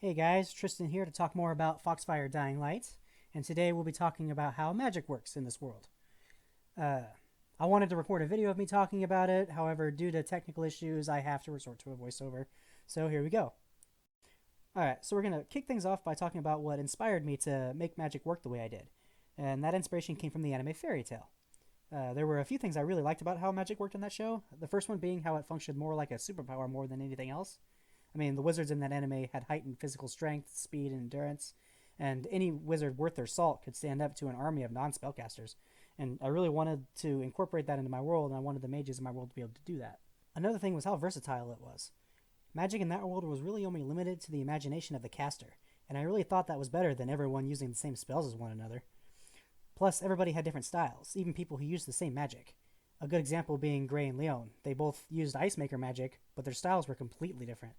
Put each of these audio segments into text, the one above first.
Hey guys, Tristan here to talk more about Foxfire Dying Light, and today we'll be talking about how magic works in this world. Uh, I wanted to record a video of me talking about it, however, due to technical issues, I have to resort to a voiceover. So here we go. Alright, so we're going to kick things off by talking about what inspired me to make magic work the way I did. And that inspiration came from the anime Fairy Tail. There were a few things I really liked about how magic worked in that show. The first one being how it functioned more like a superpower more than anything else. I mean, the wizards in that anime had heightened physical strength, speed, and endurance, and any wizard worth their salt could stand up to an army of non-spellcasters. And I really wanted to incorporate that into my world, and I wanted the mages in my world to be able to do that. Another thing was how versatile it was. Magic in that world was really only limited to the imagination of the caster, and I really thought that was better than everyone using the same spells as one another. Plus, everybody had different styles, even people who used the same magic. A good example being Gray and Leon. They both used Ice Maker magic, but their styles were completely different.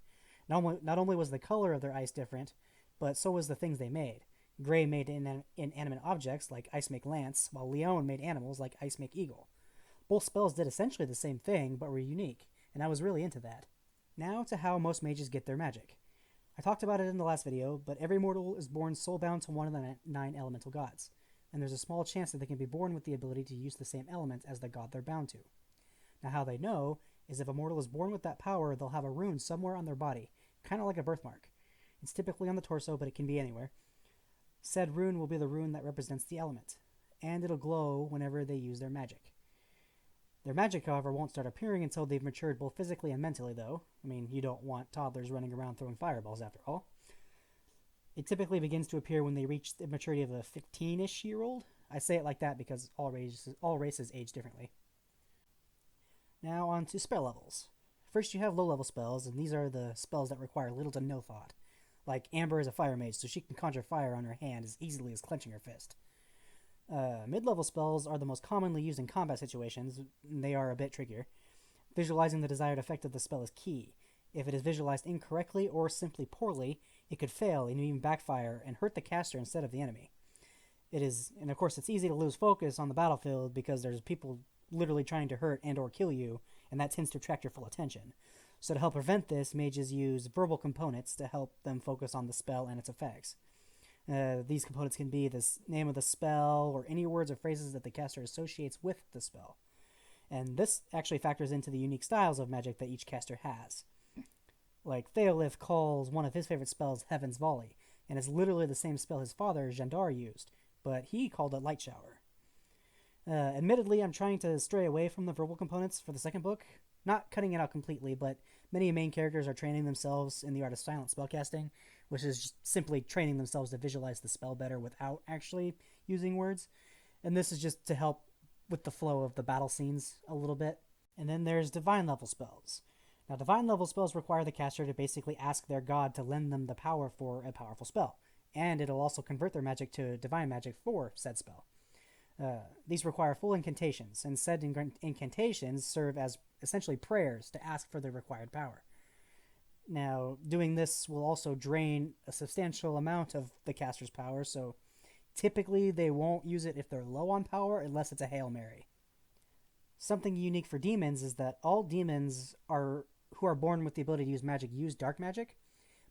Not only was the color of their ice different, but so was the things they made. Gray made inanimate objects like Ice Make Lance, while Leon made animals like Ice Make Eagle. Both spells did essentially the same thing, but were unique, and I was really into that. Now to how most mages get their magic. I talked about it in the last video, but every mortal is born soulbound to one of the 9 elemental gods, and there's a small chance that they can be born with the ability to use the same element as the god they're bound to. Now how they know is if a mortal is born with that power, they'll have a rune somewhere on their body, kind of like a birthmark. It's typically on the torso, but it can be anywhere. Said rune will be the rune that represents the element, and it'll glow whenever they use their magic. Their magic, however, won't start appearing until they've matured both physically and mentally, though. I mean, you don't want toddlers running around throwing fireballs after all. It typically begins to appear when they reach the maturity of a 15-ish year old. I say it like that because all races age differently. Now on to spell levels. First you have low-level spells, and these are the spells that require little to no thought. Like Amber is a fire mage, so she can conjure fire on her hand as easily as clenching her fist. Mid-level spells are the most commonly used in combat situations, and they are a bit trickier. Visualizing the desired effect of the spell is key. If it is visualized incorrectly or simply poorly, it could fail and even backfire and hurt the caster instead of the enemy. And of course it's easy to lose focus on the battlefield because there's people literally trying to hurt and or kill you, and that tends to attract your full attention. So to help prevent this, mages use verbal components to help them focus on the spell and its effects. These components can be the name of the spell or any words or phrases that the caster associates with the spell. And this actually factors into the unique styles of magic that each caster has. Like Theolith calls one of his favorite spells Heaven's Volley, and it's literally the same spell his father, Jandar, used, but he called it Light Shower. Admittedly, I'm trying to stray away from the verbal components for the second book. Not cutting it out completely, but many main characters are training themselves in the art of silent spellcasting, which is just simply training themselves to visualize the spell better without actually using words. And this is just to help with the flow of the battle scenes a little bit. And then there's divine level spells. Now, divine level spells require the caster to basically ask their god to lend them the power for a powerful spell, and it'll also convert their magic to divine magic for said spell. These require full incantations, and said incantations serve as essentially prayers to ask for the required power. Now, doing this will also drain a substantial amount of the caster's power, so typically they won't use it if they're low on power unless it's a Hail Mary. Something unique for demons is that all demons who are born with the ability to use magic use dark magic,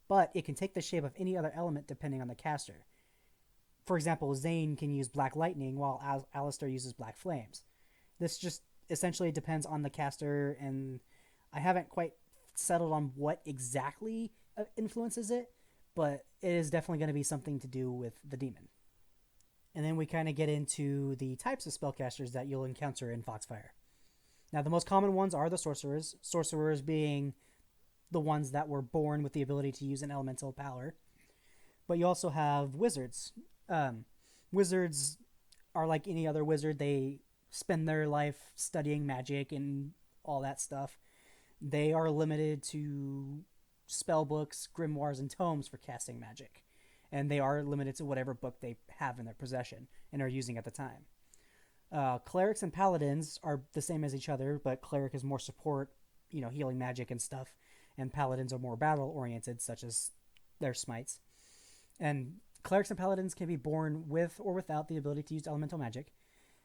but it can take the shape of any other element depending on the caster. For example, Zane can use black lightning while Alistair uses black flames. This just essentially depends on the caster, and I haven't quite settled on what exactly influences it, but it is definitely going to be something to do with the demon. And then we kind of get into the types of spellcasters that you'll encounter in Foxfire. Now, the most common ones are the sorcerers being the ones that were born with the ability to use an elemental power. But you also have wizards. Wizards are like any other wizard. They spend their life studying magic and all that stuff. They are limited to spell books, grimoires, and tomes for casting magic. And they are limited to whatever book they have in their possession and are using at the time. Clerics and paladins are the same as each other, but cleric is more support, healing magic and stuff, and paladins are more battle-oriented, such as their smites. And clerics and paladins can be born with or without the ability to use elemental magic,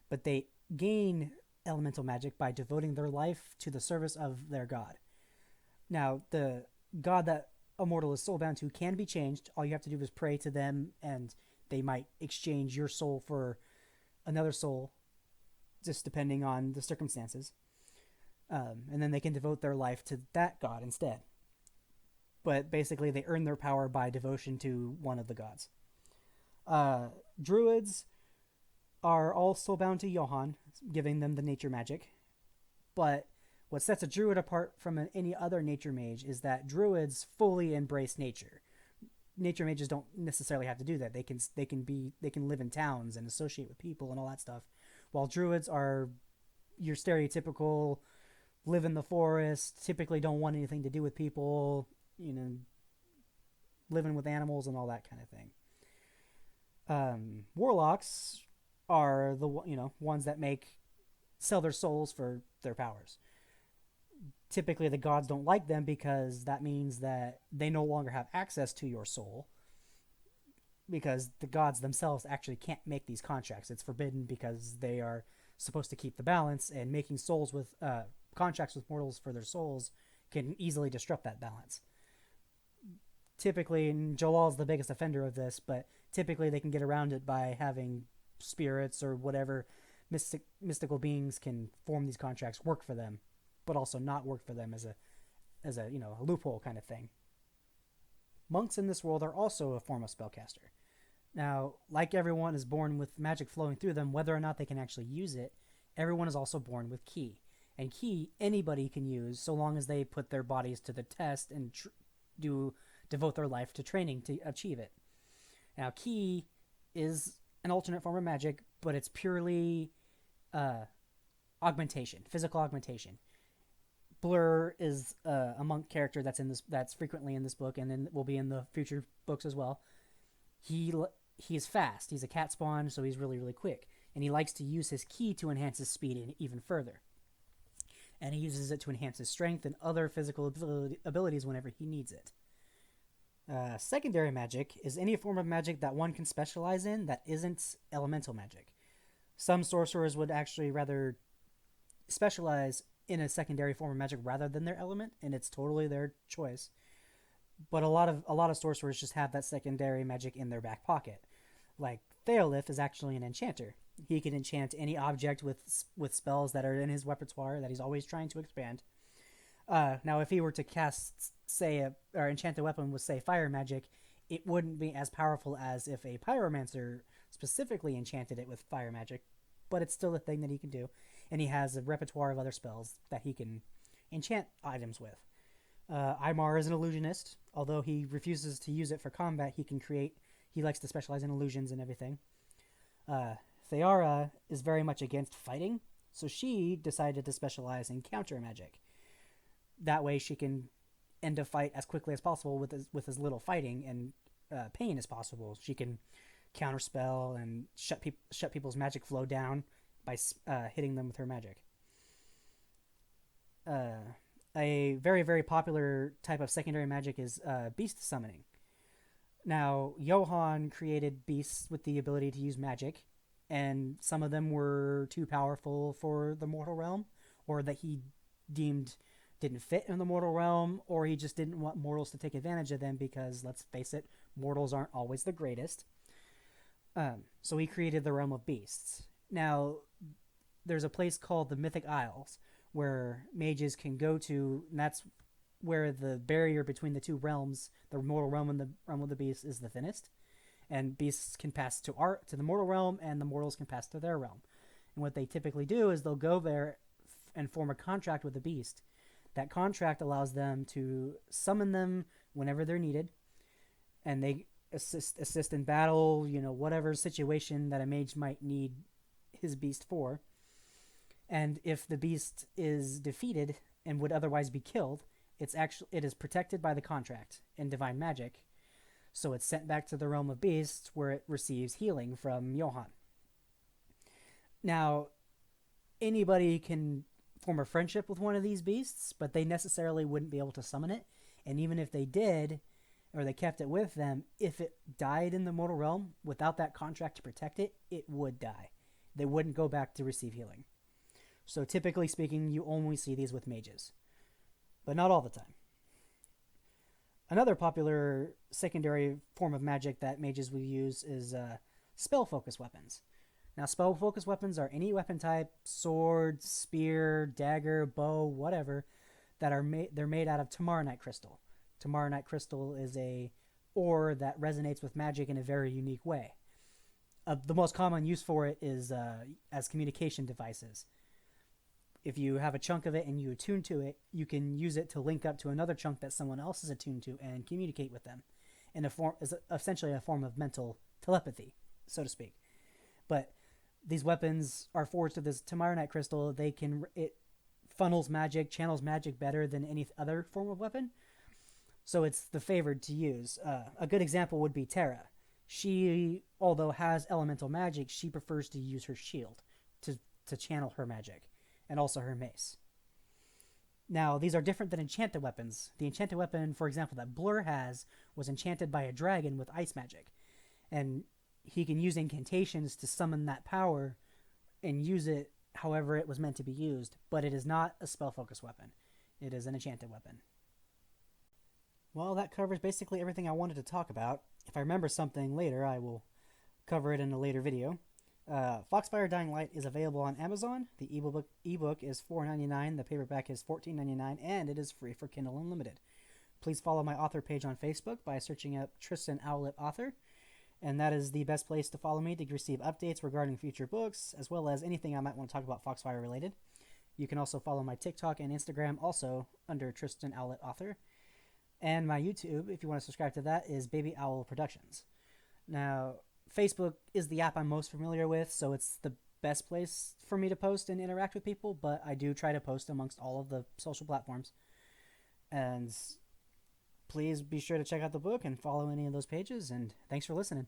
but they gain elemental magic by devoting their life to the service of their god. Now, the god that a mortal is soulbound to can be changed. All you have to do is pray to them, and they might exchange your soul for another soul, just depending on the circumstances. And then they can devote their life to that god instead. But basically, they earn their power by devotion to one of the gods. Druids are all soulbound to Johann, giving them the nature magic. But what sets a druid apart from any other nature mage is that druids fully embrace nature. Nature mages don't necessarily have to do that. They can live in towns and associate with people and all that stuff, while druids are your stereotypical live in the forest, typically don't want anything to do with people, living with animals and all that kind of thing. Warlocks are the ones that sell their souls for their powers. Typically, the gods don't like them because that means that they no longer have access to your soul, because the gods themselves actually can't make these contracts. It's forbidden because they are supposed to keep the balance, and making souls with contracts with mortals for their souls can easily disrupt that balance. Typically, and Jolal's the biggest offender of this, but typically they can get around it by having spirits or whatever mystical beings can form these contracts work for them, but also not work for them as a loophole kind of thing. Monks in this world are also a form of spellcaster. Now, like everyone is born with magic flowing through them, whether or not they can actually use it, everyone is also born with ki. And ki, anybody can use so long as they put their bodies to the test and devote their life to training to achieve it. Now, ki is an alternate form of magic, but it's purely augmentation, physical augmentation. Blur is a monk character that's frequently in this book, and then will be in the future books as well. He's fast. He's a cat spawn, so he's really, really quick, and he likes to use his ki to enhance his speed even further. And he uses it to enhance his strength and other physical abilities whenever he needs it. Secondary magic is any form of magic that one can specialize in that isn't elemental magic. Some sorcerers would actually rather specialize in a secondary form of magic rather than their element, and it's totally their choice. But a lot of sorcerers just have that secondary magic in their back pocket. Like Owlett is actually an enchanter. He can enchant any object with spells that are in his repertoire that he's always trying to expand. Now, if he were to cast, or enchant a weapon with, say, fire magic, it wouldn't be as powerful as if a pyromancer specifically enchanted it with fire magic, but it's still a thing that he can do, and he has a repertoire of other spells that he can enchant items with. Aymar is an illusionist. Although he refuses to use it for combat, he likes to specialize in illusions and everything. Theara is very much against fighting, so she decided to specialize in counter magic. That way she can end a fight as quickly as possible with as little fighting and pain as possible. She can counterspell and shut people's magic flow down by hitting them with her magic. A very, very popular type of secondary magic is beast summoning. Now, Johann created beasts with the ability to use magic, and some of them were too powerful for the mortal realm, or that he deemed didn't fit in the mortal realm, or he just didn't want mortals to take advantage of them because, let's face it, mortals aren't always the greatest. So he created the realm of beasts. Now, there's a place called the Mythic Isles where mages can go to, and that's where the barrier between the two realms, the mortal realm and the realm of the beasts, is the thinnest. And beasts can pass to the mortal realm, and the mortals can pass to their realm. And what they typically do is they'll go there and form a contract with the beast. That contract allows them to summon them whenever they're needed, and they assist in battle, whatever situation that a mage might need his beast for. And if the beast is defeated and would otherwise be killed, it is protected by the contract in divine magic, so it's sent back to the realm of beasts where it receives healing from Johann. Now, anybody can form a friendship with one of these beasts, but they necessarily wouldn't be able to summon it. And even if they did, or they kept it with them, if it died in the mortal realm without that contract to protect it, it would die. They wouldn't go back to receive healing. So typically speaking, you only see these with mages, but not all the time. Another popular secondary form of magic that mages will use is spell focus weapons. Now, spell focus weapons are any weapon type, sword, spear, dagger, bow, whatever, that are they're made out of Tamarnite crystal. Tamarnite crystal is a ore that resonates with magic in a very unique way. The most common use for it is as communication devices. If you have a chunk of it and you attune to it, you can use it to link up to another chunk that someone else is attuned to and communicate with them in a form, is essentially a form of mental telepathy, so to speak. But these weapons are forged of this Tamarnite crystal. It funnels magic, channels magic better than any other form of weapon. So it's the favored to use. A good example would be Terra. She, although has elemental magic, she prefers to use her shield to channel her magic, and also her mace. Now, these are different than enchanted weapons. The enchanted weapon, for example, that Blur has was enchanted by a dragon with ice magic. And he can use incantations to summon that power and use it however it was meant to be used, but it is not a spell focus weapon. It is an enchanted weapon. Well, that covers basically everything I wanted to talk about. If I remember something later, I will cover it in a later video. Foxfire Dying Light is available on Amazon. The ebook is $4.99, the paperback is $14.99, and it is free for Kindle Unlimited. Please follow my author page on Facebook by searching up Tristan Owlett-Author, and that is the best place to follow me to receive updates regarding future books, as well as anything I might want to talk about Foxfire related. You can also follow my TikTok and Instagram also under Tristan Owlett-Author. And my YouTube, if you want to subscribe to that, is Baby Owl Productions. Now, Facebook is the app I'm most familiar with, so it's the best place for me to post and interact with people, but I do try to post amongst all of the social platforms. And please be sure to check out the book and follow any of those pages, and thanks for listening.